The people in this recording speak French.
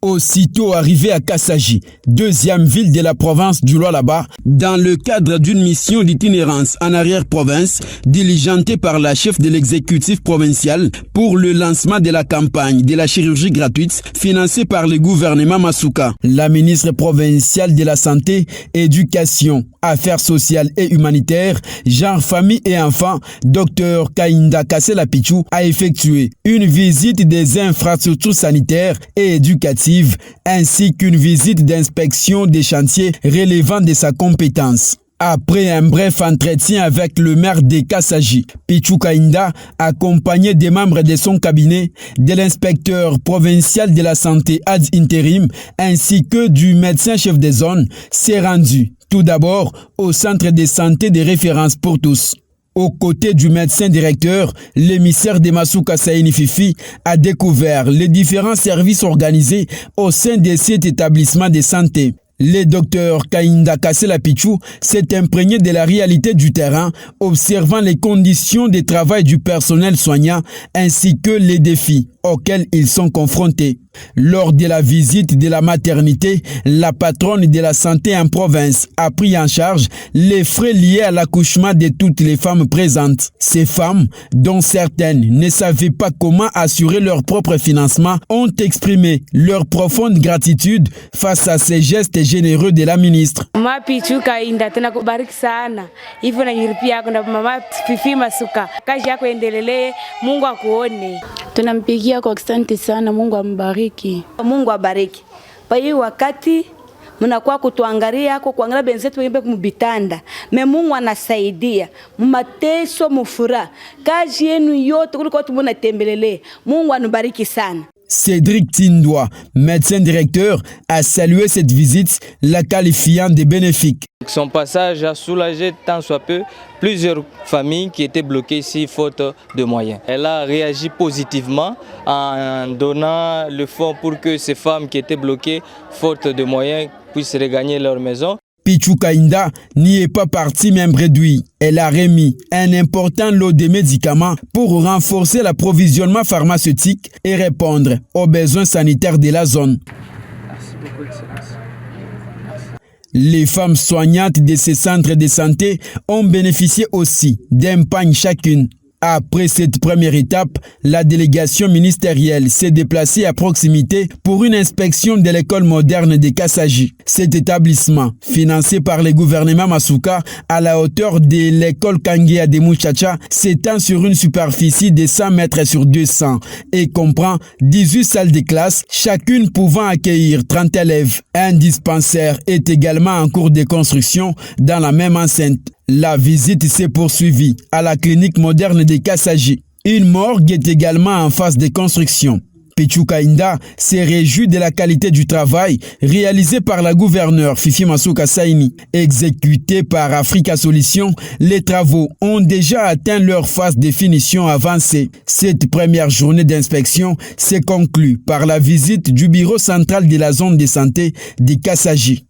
Aussitôt arrivé à Kassaji, deuxième ville de la province du Lualaba, dans le cadre d'une mission d'itinérance en arrière-province, diligentée par la chef de l'exécutif provincial pour le lancement de la campagne de la chirurgie gratuite financée par le gouvernement Masuka. La ministre provinciale de la Santé, Éducation, Affaires sociales et humanitaires, genre, famille et enfants, Dr Kainda Kasela Pichou, a effectué une visite des infrastructures sanitaires et éducatives ainsi qu'une visite d'inspection des chantiers relevant de sa compétence. Après un bref entretien avec le maire de Kassaji, Pichou Kainda, accompagné des membres de son cabinet, de l'inspecteur provincial de la santé ad intérim, ainsi que du médecin chef de zone, s'est rendu tout d'abord au centre de santé de référence pour tous. Aux côtés du médecin directeur, l'émissaire de Masuka Saini Fifi a découvert les différents services organisés au sein de cet établissement de santé. Le docteur Kainda Kasela Pichou s'est imprégné de la réalité du terrain, observant les conditions de travail du personnel soignant ainsi que les défis auxquels ils sont confrontés. Lors de la visite de la maternité, la patronne de la santé en province a pris en charge les frais liés à l'accouchement de toutes les femmes présentes. Ces femmes, dont certaines ne savaient pas comment assurer leur propre financement, ont exprimé leur profonde gratitude face à ces gestes généreux de la ministre. Mama Pichou Kainda tunakubariki sana. Hivyo na yiripi yako na mama Fifi Masuka. Kazi yako endelee, Mungu akuone. Tunampigia kwa asante sana, Mungu ambariki. Mungu abariki. Kwa hiyo wakati mnakuwa kutuangalia kuangalia benzetu wimbe kumbitanda. Mungu anasaidia. Mateso mufura. Kazi yenu yote kuliko tumunatembelele. Mungu anubariki sana. Cédric Tindoua, médecin directeur, a salué cette visite, la qualifiant de bénéfique. Son passage a soulagé tant soit peu plusieurs familles qui étaient bloquées ici faute de moyens. Elle a réagi positivement en donnant le fonds pour que ces femmes qui étaient bloquées faute de moyens puissent regagner leur maison. Pichou Kainda n'y est pas partie même réduit. Elle a remis un important lot de médicaments pour renforcer l'approvisionnement pharmaceutique et répondre aux besoins sanitaires de la zone. Les femmes soignantes de ces centres de santé ont bénéficié aussi d'un pagne chacune. Après cette première étape, la délégation ministérielle s'est déplacée à proximité pour une inspection de l'école moderne de Kassaji. Cet établissement, financé par le gouvernement Masuka à la hauteur de l'école Kangea de Muchacha, s'étend sur une superficie de 100 mètres sur 200 et comprend 18 salles de classe, chacune pouvant accueillir 30 élèves. Un dispensaire est également en cours de construction dans la même enceinte. La visite s'est poursuivie à la clinique moderne de Kassaji. Une morgue est également en phase de construction. Pichou Kainda s'est réjoui de la qualité du travail réalisé par la gouverneure Fifi Masuka Saini. Exécuté par Africa Solutions, les travaux ont déjà atteint leur phase de finition avancée. Cette première journée d'inspection s'est conclue par la visite du bureau central de la zone de santé de Kassaji.